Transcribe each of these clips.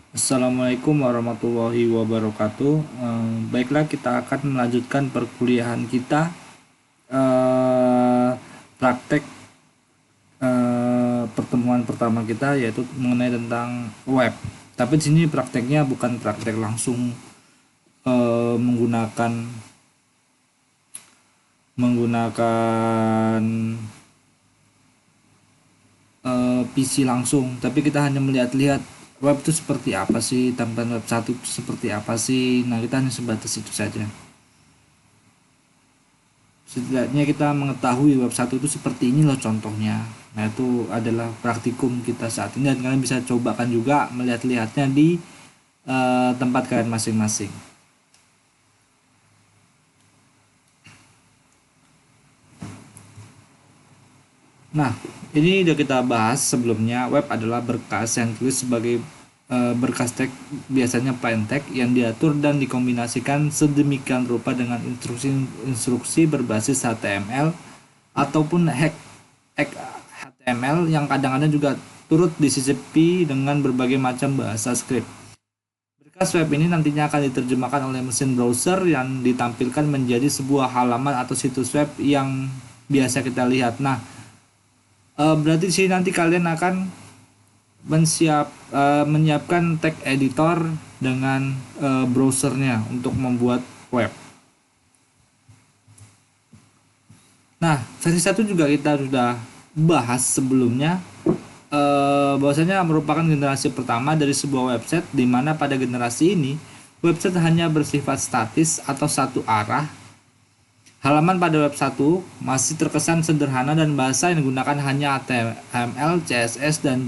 Assalamualaikum warahmatullahi wabarakatuh. Baiklah, kita akan melanjutkan perkuliahan kita, praktek pertemuan pertama kita, yaitu mengenai tentang web. Tapi di sini prakteknya bukan praktek langsung menggunakan menggunakan PC langsung, tapi kita hanya melihat-lihat web itu seperti apa sih, tampilan web satu itu seperti apa sih. Nah, kita hanya sebatas itu saja. Setidaknya kita mengetahui web satu itu seperti ini loh contohnya. Nah, itu adalah praktikum kita saat ini, dan kalian bisa cobakan juga melihat-lihatnya di tempat kalian masing-masing. Nah, ini udah kita bahas sebelumnya. Web adalah berkas yang tulis sebagai berkas teks, biasanya plain text, yang diatur dan dikombinasikan sedemikian rupa dengan instruksi berbasis HTML ataupun HTML yang kadang-kadang juga turut disisipi dengan berbagai macam bahasa script. Berkas web ini nantinya akan diterjemahkan oleh mesin browser yang ditampilkan menjadi sebuah halaman atau situs web yang biasa kita lihat. Nah, berarti sih nanti kalian akan menyiapkan tag editor dengan browsernya untuk membuat web. Nah, versi satu juga kita sudah bahas sebelumnya, bahwasanya merupakan generasi pertama dari sebuah website, di mana pada generasi ini website hanya bersifat statis atau satu arah. Halaman pada web 1 masih terkesan sederhana dan bahasa yang digunakan hanya HTML, CSS, dan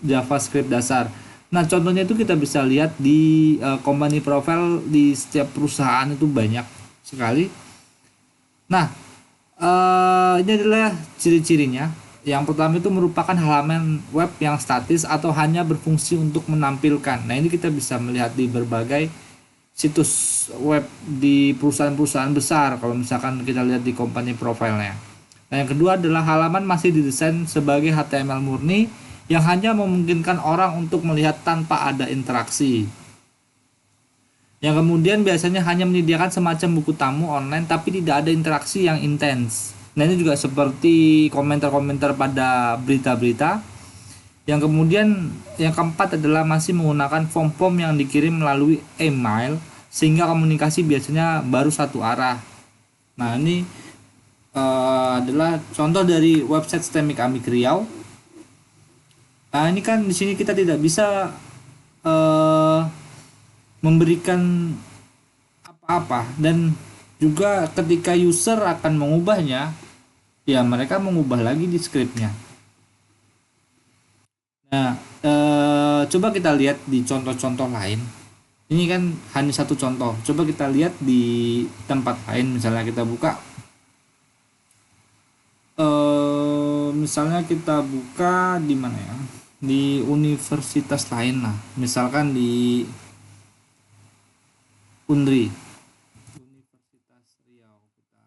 JavaScript dasar. Nah, contohnya itu kita bisa lihat di company profile di setiap perusahaan itu banyak sekali. Nah, ini adalah ciri-cirinya. Yang pertama itu merupakan halaman web yang statis atau hanya berfungsi untuk menampilkan. Nah, ini kita bisa melihat di berbagai situs web di perusahaan-perusahaan besar, kalau misalkan kita lihat di company profile-nya. Nah, yang kedua adalah halaman masih didesain sebagai HTML murni yang hanya memungkinkan orang untuk melihat tanpa ada interaksi. Yang kemudian biasanya hanya menyediakan semacam buku tamu online tapi tidak ada interaksi yang intens. Nah, ini juga seperti komentar-komentar pada berita-berita. Yang kemudian yang keempat adalah masih menggunakan form-form yang dikirim melalui email, sehingga komunikasi biasanya baru satu arah. Nah, ini adalah contoh dari website Stemik Amik Riau. Nah, ini kan di sini kita tidak bisa uh, memberikan apa-apa, dan juga ketika user akan mengubahnya, ya mereka mengubah lagi di scriptnya. Nah, coba kita lihat di contoh-contoh lain. Ini kan hanya satu contoh. Coba kita lihat di tempat lain. Misalnya kita buka, misalnya kita buka di mana ya? Di universitas lain lah. Misalkan di Unri, Universitas Riau. Kita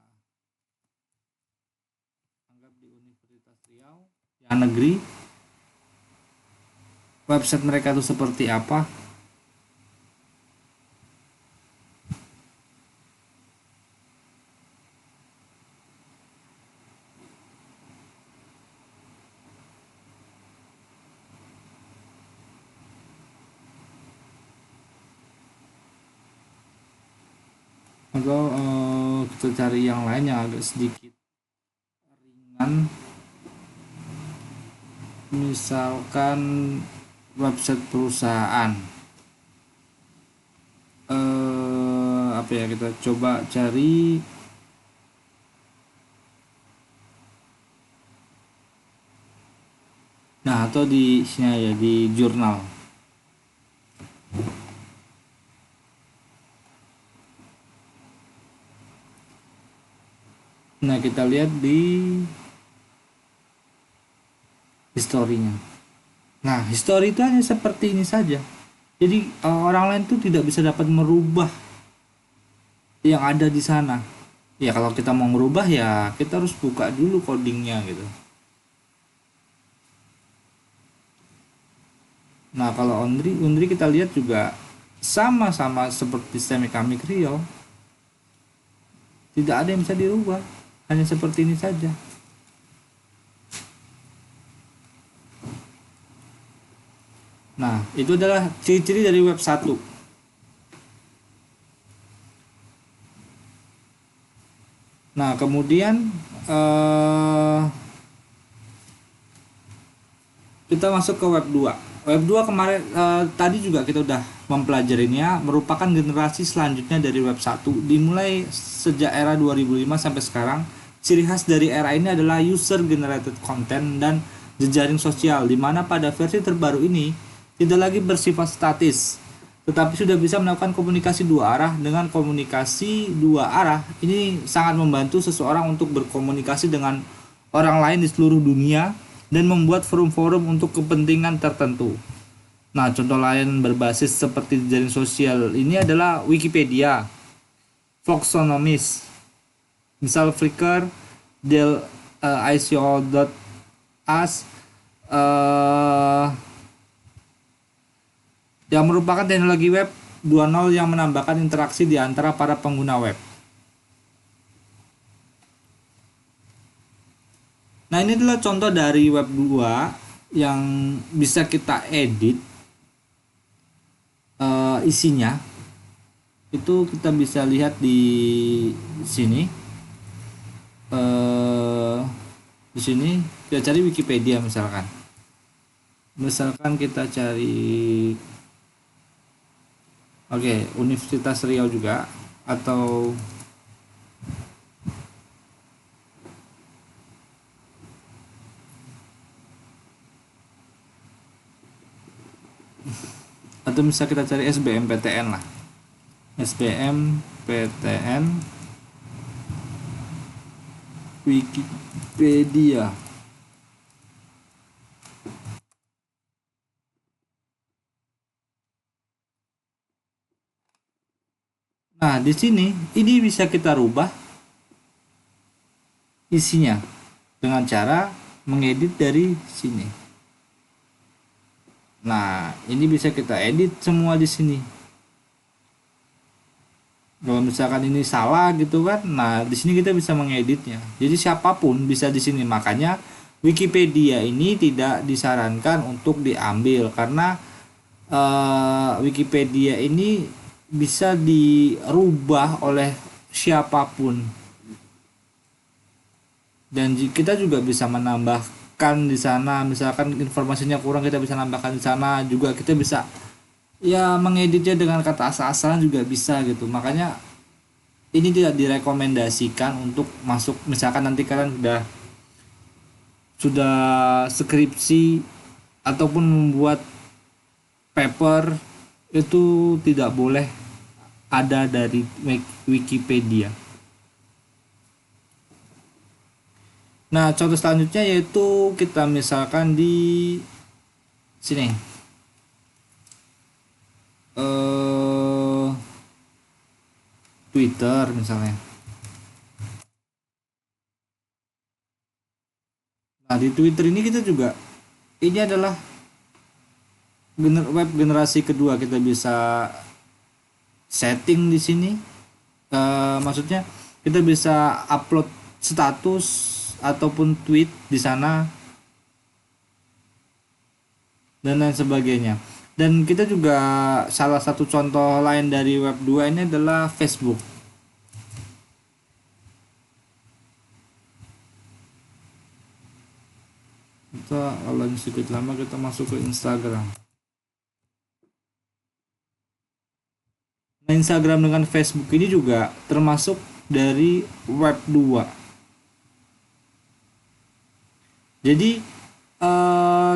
anggap di Universitas Riau, yang negeri. Website mereka itu seperti apa? Atau kita cari yang lain yang agak sedikit ringan, misalkan website perusahaan. Apa ya, kita coba cari, nah, atau di sini ya, di jurnal. Nah, kita lihat di historinya. Nah, history itu hanya seperti ini saja. Jadi orang lain tuh tidak bisa dapat merubah yang ada di sana. Ya, kalau kita mau merubah ya kita harus buka dulu codingnya gitu. Nah, kalau Undri kita lihat juga sama-sama seperti Semikami Rio, tidak ada yang bisa dirubah, hanya seperti ini saja. Nah, itu adalah ciri-ciri dari web 1. Nah, kemudian kita masuk ke web 2. Web 2 kemarin tadi juga kita udah mempelajarinya, merupakan generasi selanjutnya dari web 1 dimulai sejak era 2005 sampai sekarang. Ciri khas dari era ini adalah user generated content dan jejaring sosial, di mana pada versi terbaru ini tidak lagi bersifat statis, tetapi sudah bisa melakukan komunikasi dua arah. Dengan komunikasi dua arah ini sangat membantu seseorang untuk berkomunikasi dengan orang lain di seluruh dunia dan membuat forum-forum untuk kepentingan tertentu. Nah, contoh lain berbasis seperti jaring sosial ini adalah Wikipedia, Voxonomies, misal Flickr, Del ICO.us, yang merupakan teknologi web 2.0 yang menambahkan interaksi di antara para pengguna web. Nah, ini adalah contoh dari web 2 yang bisa kita edit isinya. Itu kita bisa lihat di sini. Di sini kita cari Wikipedia misalkan. Misalkan kita cari Universitas Riau juga, atau bisa kita cari SBMPTN lah. SBMPTN Wikipedia. Nah, di sini ini bisa kita rubah isinya dengan cara mengedit dari sini. Nah, ini bisa kita edit semua di sini. Kalau misalkan ini salah gitu kan, nah di sini kita bisa mengeditnya. Jadi siapapun bisa di sini. Makanya Wikipedia ini tidak disarankan untuk diambil karena Wikipedia ini bisa dirubah oleh siapapun. Dan kita juga bisa menambahkan di sana, misalkan informasinya kurang kita bisa nambahkan di sana juga. Kita bisa ya mengeditnya dengan kata asal-asalan juga bisa gitu. Makanya ini tidak direkomendasikan untuk masuk, misalkan nanti kalian sudah skripsi ataupun membuat paper, itu tidak boleh ada dari Wikipedia. Nah, contoh selanjutnya yaitu kita misalkan di sini Twitter misalnya. Nah, di Twitter ini kita juga, ini adalah web generasi kedua. Kita bisa setting di sini, maksudnya kita bisa upload status ataupun tweet di sana dan lain sebagainya. Dan kita juga, salah satu contoh lain dari web 2 ini adalah Facebook. Kita kalau sedikit lama kita masuk ke Instagram. Nah, Instagram dengan Facebook ini juga termasuk dari web 2. Jadi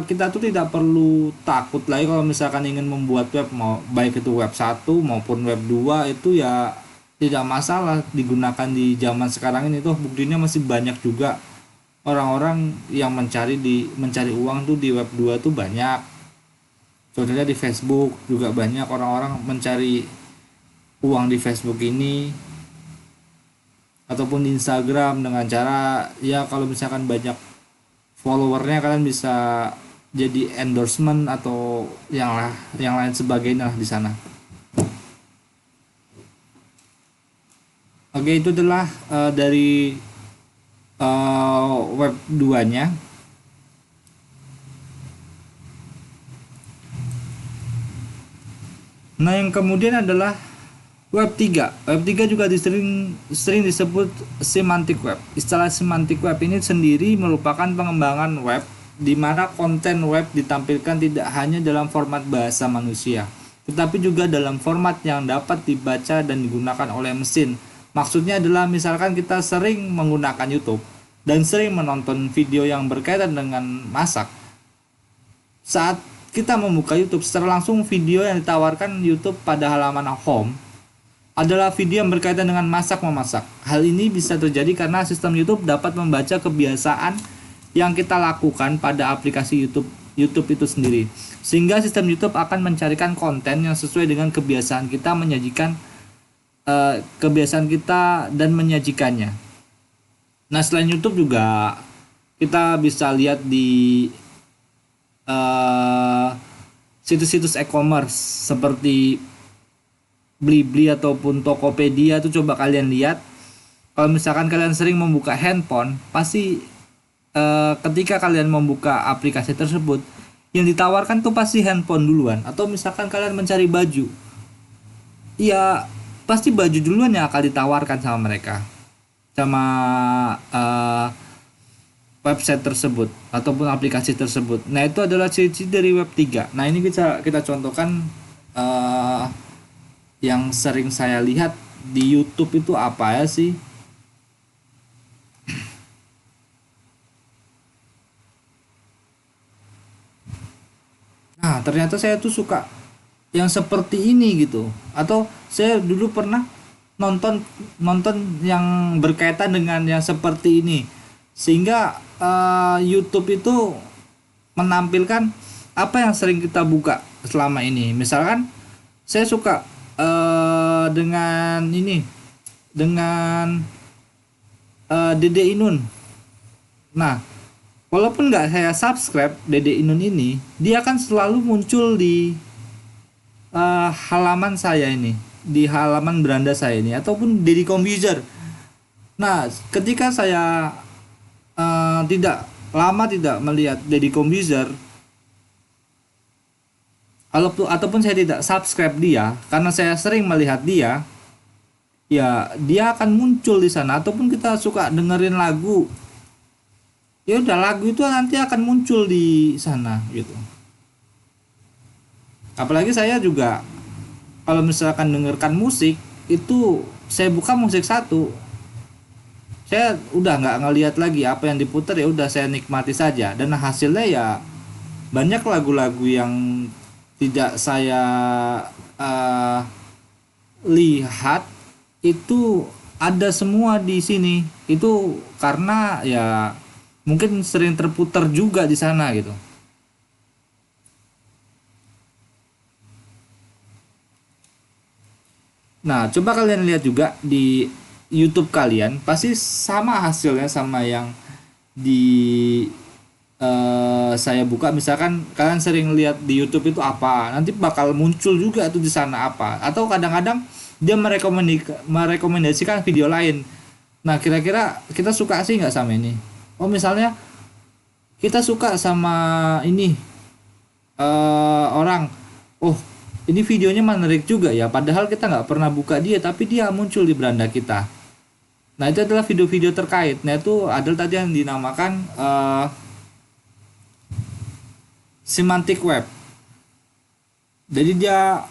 kita tuh tidak perlu takut lagi kalau misalkan ingin membuat web, mau baik itu web 1 maupun web 2, itu ya tidak masalah digunakan di zaman sekarang ini. Tuh buktinya masih banyak juga orang-orang yang mencari uang tuh di web 2 tuh banyak. Contohnya di Facebook juga banyak orang-orang mencari uang di Facebook ini, ataupun di Instagram dengan cara ya kalau misalkan banyak followernya kalian bisa jadi endorsement atau yang lain sebagainya lah di sana. Oke, itu adalah dari web 2-nya. Nah, yang kemudian adalah web 3. Web 3 juga sering disebut semantic web. Istilah semantic web ini sendiri merupakan pengembangan web di mana konten web ditampilkan tidak hanya dalam format bahasa manusia, tetapi juga dalam format yang dapat dibaca dan digunakan oleh mesin. Maksudnya adalah misalkan kita sering menggunakan YouTube dan sering menonton video yang berkaitan dengan masak. Saat kita membuka YouTube, secara langsung video yang ditawarkan YouTube pada halaman home adalah video yang berkaitan dengan masak-memasak. Hal ini bisa terjadi karena sistem YouTube dapat membaca kebiasaan yang kita lakukan pada aplikasi YouTube itu sendiri. Sehingga sistem YouTube akan mencarikan konten yang sesuai dengan kebiasaan kita dan menyajikannya. Nah, selain YouTube juga kita bisa lihat di situs-situs e-commerce seperti Blibli ataupun Tokopedia. Itu coba kalian lihat, kalau misalkan kalian sering membuka handphone, pasti ketika kalian membuka aplikasi tersebut yang ditawarkan tuh pasti handphone duluan. Atau misalkan kalian mencari baju, ya pasti baju duluan yang akan ditawarkan sama mereka, sama website tersebut ataupun aplikasi tersebut. Nah, itu adalah ciri-ciri dari web 3. Nah, ini kita contohkan yang sering saya lihat di YouTube itu apa ya sih? Nah, ternyata saya tuh suka yang seperti ini gitu. Atau saya dulu pernah nonton nonton yang berkaitan dengan yang seperti ini, sehingga YouTube itu menampilkan apa yang sering kita buka selama ini. Misalkan saya suka dengan ini, dengan Dede Inun. Nah, walaupun nggak saya subscribe Dede Inun ini, dia akan selalu muncul di halaman saya ini, di halaman beranda saya ini, ataupun Deddy Kombuser. Nah, ketika saya tidak melihat Deddy Kombuser, ataupun saya tidak subscribe dia, karena saya sering melihat dia, ya dia akan muncul di sana. Ataupun kita suka dengerin lagu, ya udah lagu itu nanti akan muncul di sana gitu. Apalagi saya juga kalau misalkan dengarkan musik itu, saya buka musik satu, saya udah nggak ngelihat lagi apa yang diputar, ya udah saya nikmati saja, dan hasilnya ya banyak lagu-lagu yang tidak saya lihat itu ada semua di sini. Itu karena ya mungkin sering terputar juga di sana gitu. Nah, coba kalian lihat juga di YouTube kalian, pasti sama hasilnya sama yang di saya buka. Misalkan kalian sering lihat di YouTube itu apa, nanti bakal muncul juga tuh di sana apa. Atau kadang-kadang dia merekomendasikan video lain. Nah, kira-kira kita suka sih nggak sama ini? Oh, misalnya kita suka sama ini orang, oh ini videonya menarik juga ya, padahal kita nggak pernah buka dia, tapi dia muncul di beranda kita. Nah, itu adalah video-video terkait. Nah, itu adalah tadi yang dinamakan semantic web. Jadi dia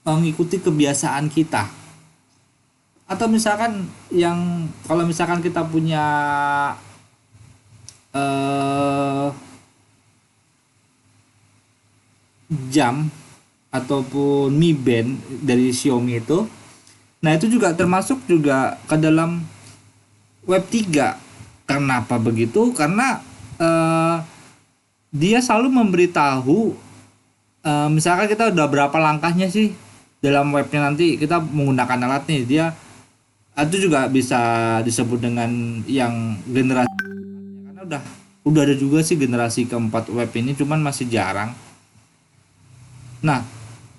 mengikuti kebiasaan kita. Atau misalkan yang kalau misalkan kita punya jam ataupun Mi Band dari Xiaomi itu, nah itu juga termasuk juga ke dalam web 3. Kenapa begitu? Karena dia selalu memberitahu, misalkan kita udah berapa langkahnya sih dalam webnya, nanti kita menggunakan alat nih, dia itu juga bisa disebut dengan yang generasi, karena udah Udah ada juga sih generasi keempat web ini, cuman masih jarang. Nah,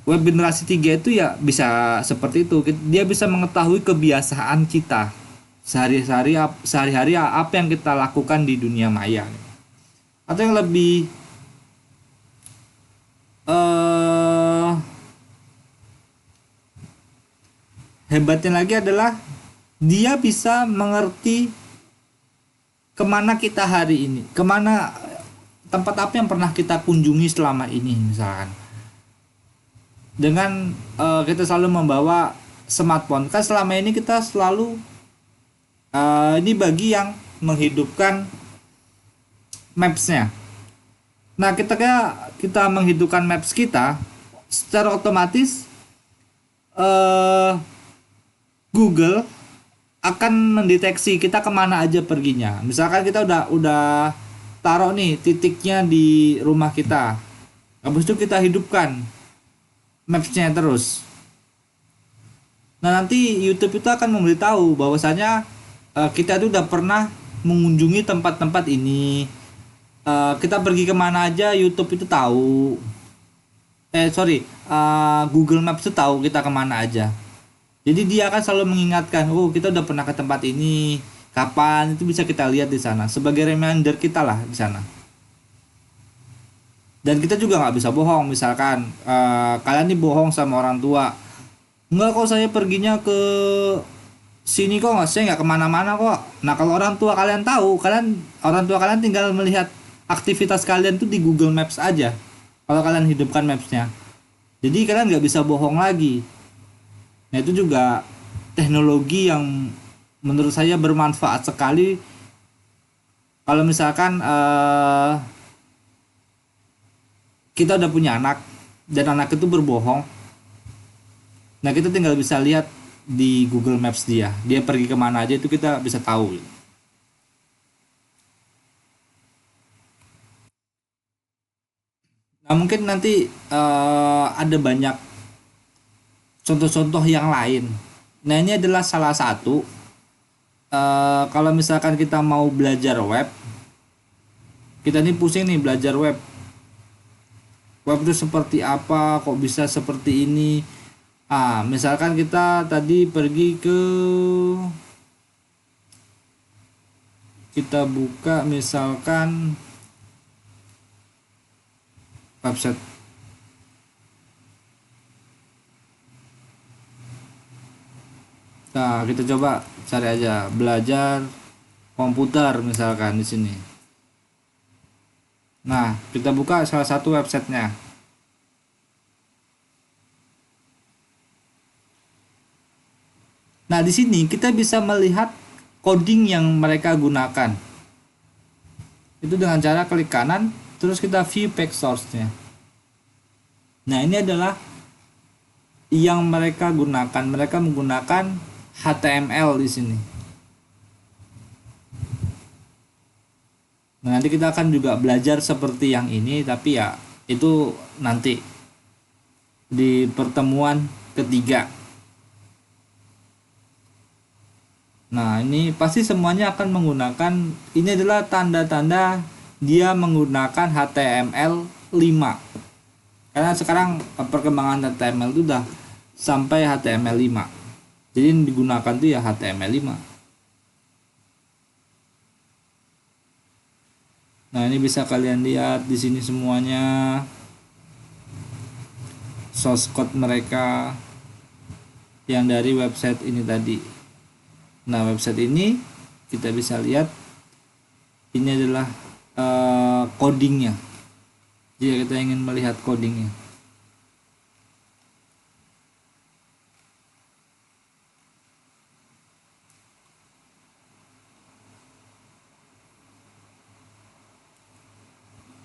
web generasi 3 itu ya bisa seperti itu. Dia bisa mengetahui kebiasaan kita sehari-hari apa yang kita lakukan di dunia maya. Atau yang lebih eh hebatnya lagi adalah dia bisa mengerti kemana kita hari ini, kemana tempat apa yang pernah kita kunjungi selama ini misalkan. Dengan kita selalu membawa smartphone, kan selama ini kita selalu ini bagi yang menghidupkan mapsnya. Nah, kita menghidupkan maps kita, secara otomatis Google akan mendeteksi kita kemana aja perginya. Misalkan kita udah taruh nih titiknya di rumah kita, habis itu kita hidupkan mapsnya terus. Nah, nanti YouTube itu akan memberitahu bahwasanya kita itu udah pernah mengunjungi tempat-tempat ini. Kita pergi kemana aja, YouTube itu tahu. Google Maps itu tahu kita kemana aja. Jadi dia akan selalu mengingatkan, oh kita udah pernah ke tempat ini, kapan, itu bisa kita lihat di sana. Sebagai reminder kita lah di sana. Dan kita juga nggak bisa bohong, misalkan kalian nih bohong sama orang tua, nggak kok saya perginya ke sini kok, nggak, saya nggak kemana-mana kok. Nah, kalau orang tua kalian tahu, orang tua kalian tinggal melihat aktivitas kalian tuh di Google Maps aja kalau kalian hidupkan mapsnya. Jadi kalian nggak bisa bohong lagi. Nah, itu juga teknologi yang menurut saya bermanfaat sekali kalau misalkan kita udah punya anak dan anak itu berbohong. Nah, kita tinggal bisa lihat di Google Maps dia pergi kemana aja, itu kita bisa tahu. Nah, mungkin nanti ada banyak contoh-contoh yang lain. Nah, ini adalah salah satu. Kalau misalkan kita mau belajar web, kita nih pusing nih belajar web. Web itu seperti apa, kok bisa seperti ini. Misalkan kita tadi pergi kita buka misalkan website. Nah, kita coba cari aja belajar komputer misalkan di sini. Nah, kita buka salah satu websitenya. Nah, di sini kita bisa melihat coding yang mereka gunakan. Itu dengan cara klik kanan, terus kita view page source-nya. Nah, ini adalah yang mereka gunakan. Mereka menggunakan HTML di sini. Nah, nanti kita akan juga belajar seperti yang ini, tapi ya itu nanti di pertemuan ketiga. Nah, ini pasti semuanya akan menggunakan, ini adalah tanda-tanda dia menggunakan HTML5. Karena sekarang perkembangan HTML itu udah sampai HTML5. Jadi yang digunakan tuh ya HTML5. Nah, ini bisa kalian lihat di sini semuanya source code mereka yang dari website ini tadi. Nah, website ini kita bisa lihat ini adalah codingnya. Jika kita ingin melihat codingnya.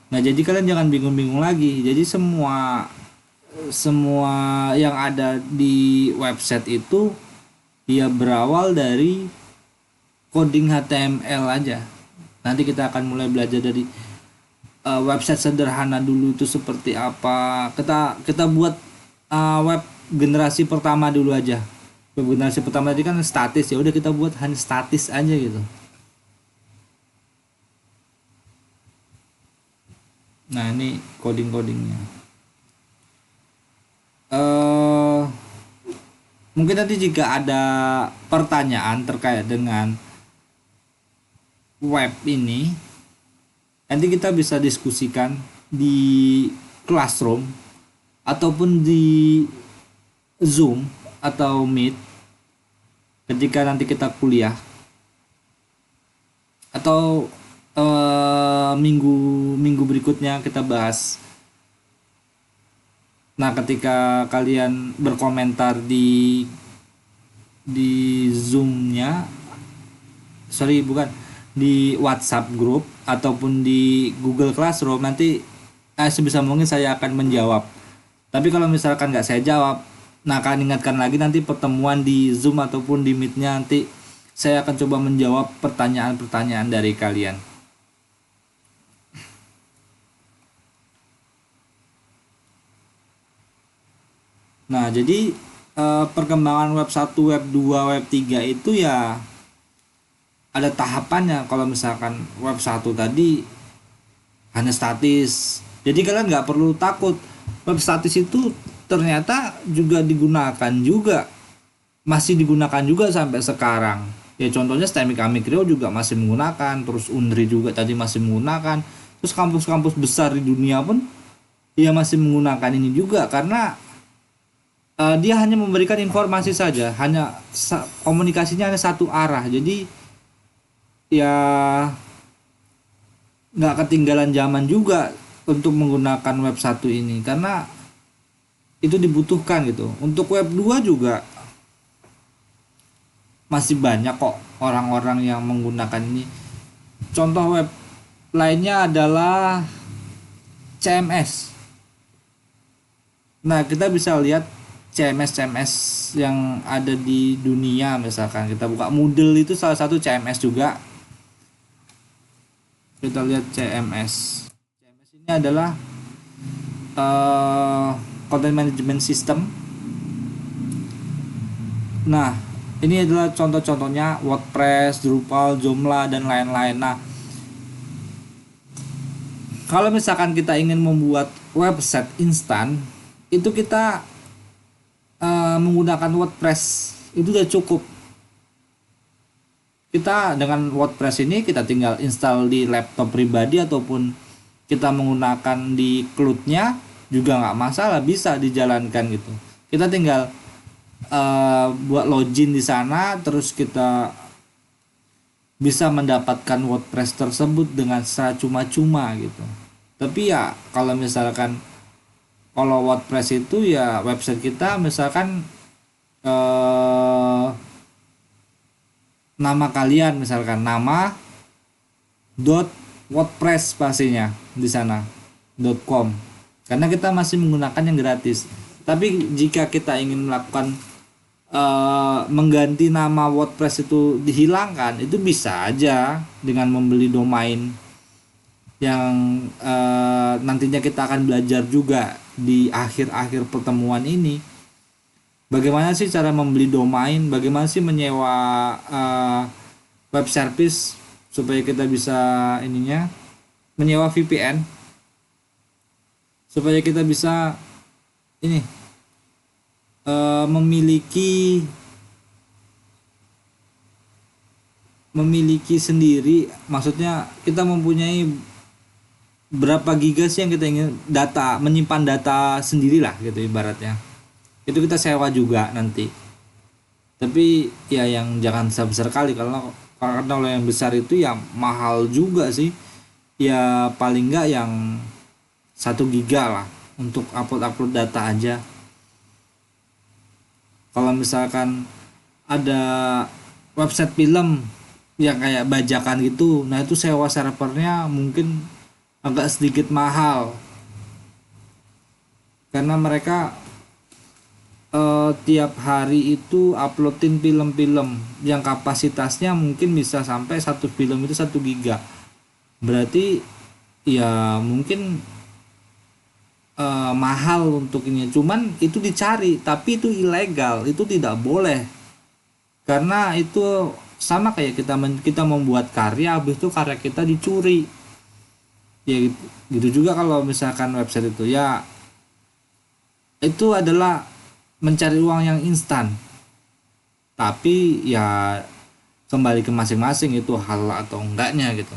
Nah, jadi kalian jangan bingung-bingung lagi. Jadi semua yang ada di website itu dia berawal dari coding HTML aja. Nanti kita akan mulai belajar dari website sederhana dulu itu seperti apa. Kita buat web generasi pertama dulu aja. Web generasi pertama tadi kan statis, ya udah kita buat hanya statis aja gitu. Nah, ini coding-codingnya. eh Mungkin nanti jika ada pertanyaan terkait dengan web ini, nanti kita bisa diskusikan di Classroom ataupun di Zoom atau Meet ketika nanti kita kuliah, atau minggu minggu berikutnya kita bahas. Nah, ketika kalian berkomentar di Zoom-nya, sorry bukan, di WhatsApp group ataupun di Google Classroom, nanti sebisa mungkin saya akan menjawab. Tapi kalau misalkan nggak saya jawab, nah akan ingatkan lagi nanti pertemuan di Zoom ataupun di Meet-nya, nanti saya akan coba menjawab pertanyaan-pertanyaan dari kalian. Nah, jadi perkembangan web 1, web 2, web 3 itu ya ada tahapannya. Kalau misalkan web 1 tadi hanya statis, jadi kalian nggak perlu takut. Web statis itu ternyata juga digunakan juga, masih digunakan juga sampai sekarang. Ya contohnya STEMI Amikrio juga masih menggunakan, terus Unri juga tadi masih menggunakan, terus kampus-kampus besar di dunia pun ya masih menggunakan ini juga, karena dia hanya memberikan informasi saja, hanya komunikasinya hanya satu arah. Jadi ya nggak ketinggalan zaman juga untuk menggunakan web 1 ini, karena itu dibutuhkan gitu. Untuk web 2 juga masih banyak kok orang-orang yang menggunakan ini. Contoh web lainnya adalah CMS. Nah, kita bisa lihat CMS yang ada di dunia. Misalkan kita buka Moodle, itu salah satu CMS juga. Kita lihat CMS ini adalah Content Management System. Nah, ini adalah contoh-contohnya WordPress, Drupal, Joomla, dan lain-lain. Nah, kalau misalkan kita ingin membuat website instan, itu kita menggunakan WordPress itu sudah cukup. Kita dengan WordPress ini kita tinggal install di laptop pribadi ataupun kita menggunakan di cloud-nya juga nggak masalah, bisa dijalankan gitu. Kita tinggal buat login di sana, terus kita bisa mendapatkan WordPress tersebut dengan secara cuma-cuma gitu. Tapi ya kalau misalkan kalau WordPress itu ya website kita misalkan nama kalian, misalkan nama .wordpress pastinya di sana .com, karena kita masih menggunakan yang gratis. Tapi jika kita ingin melakukan mengganti nama WordPress itu dihilangkan, itu bisa aja dengan membeli domain yang nantinya kita akan belajar juga di akhir-akhir pertemuan ini. Bagaimana sih cara membeli domain, bagaimana sih menyewa web service supaya kita bisa menyewa VPN supaya kita bisa memiliki sendiri, maksudnya kita mempunyai berapa giga sih yang kita ingin menyimpan data sendirilah gitu ibaratnya. Itu kita sewa juga nanti. Tapi ya yang jangan besar kali, karena kalau yang besar itu ya mahal juga sih. Ya paling enggak yang 1 giga lah untuk upload data aja. Kalau misalkan ada website film yang kayak bajakan gitu, nah itu sewa servernya mungkin agak sedikit mahal, karena mereka tiap hari itu uploadin film-film yang kapasitasnya mungkin bisa sampai satu film itu 1 giga. Berarti ya mungkin mahal untuk ini. Cuman itu dicari, tapi itu ilegal, itu tidak boleh, karena itu sama kayak kita membuat karya, habis itu karya kita dicuri. Ya gitu juga kalau misalkan website itu ya itu adalah mencari uang yang instan, tapi ya kembali ke masing-masing itu halal atau enggaknya gitu.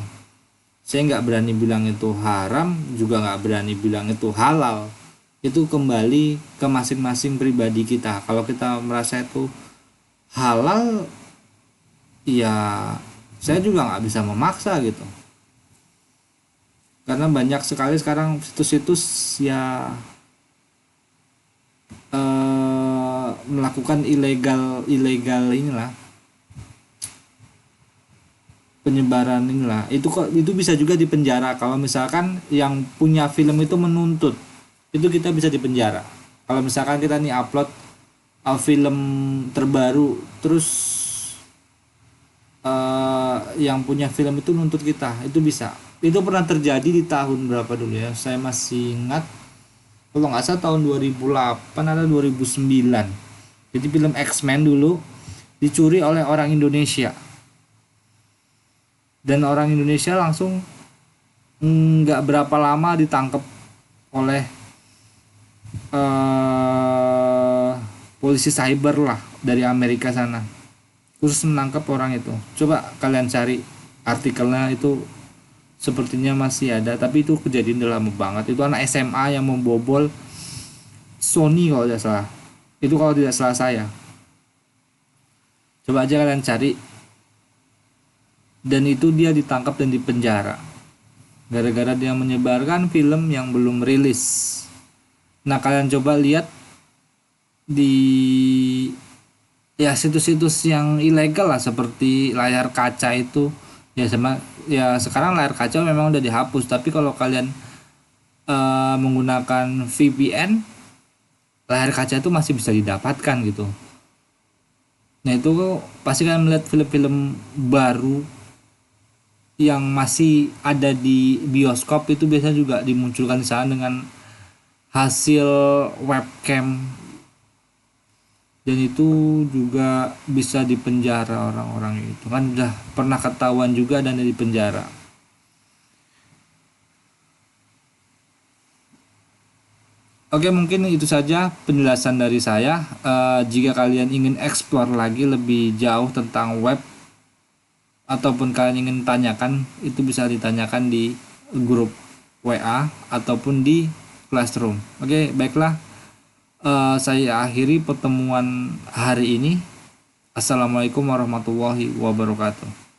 Saya nggak berani bilang itu haram, juga nggak berani bilang itu halal. Itu kembali ke masing-masing pribadi kita. Kalau kita merasa itu halal, ya saya juga nggak bisa memaksa gitu. Karena banyak sekali sekarang situs-situs ya melakukan ilegal ilegal inilah, penyebaran inilah. Itu bisa juga dipenjara kalau misalkan yang punya film itu menuntut, itu kita bisa dipenjara. Kalau misalkan kita nih upload film terbaru, terus yang punya film itu nuntut kita, itu bisa. Itu pernah terjadi di tahun berapa dulu ya, saya masih ingat, kalau nggak salah tahun 2008 atau 2009. Jadi film X-Men dulu dicuri oleh orang Indonesia, dan orang Indonesia langsung nggak berapa lama ditangkap oleh polisi cyber lah dari Amerika sana, khusus menangkap orang itu. Coba kalian cari artikelnya, itu sepertinya masih ada, tapi itu kejadian udah lama banget. Itu anak SMA yang membobol Sony kalau tidak salah, itu kalau tidak salah saya. Coba aja kalian cari, dan itu dia ditangkap dan dipenjara gara-gara dia menyebarkan film yang belum rilis. Nah, kalian coba lihat di ya situs-situs yang ilegal lah, seperti layar kaca itu ya, sama ya. Sekarang layar kaca memang udah dihapus, tapi kalau kalian menggunakan VPN, layar kaca itu masih bisa didapatkan gitu. Nah, itu pasti kalian melihat film-film baru yang masih ada di bioskop, itu biasanya juga dimunculkan di sana dengan hasil webcam, dan itu juga bisa dipenjara orang-orang itu kan, udah pernah ketahuan juga dan di penjara. Oke, mungkin itu saja penjelasan dari saya. Jika kalian ingin explore lagi lebih jauh tentang web, ataupun kalian ingin tanyakan, itu bisa ditanyakan di grup WA ataupun di Classroom. Oke, baiklah. Saya akhiri pertemuan hari ini. Assalamualaikum warahmatullahi wabarakatuh.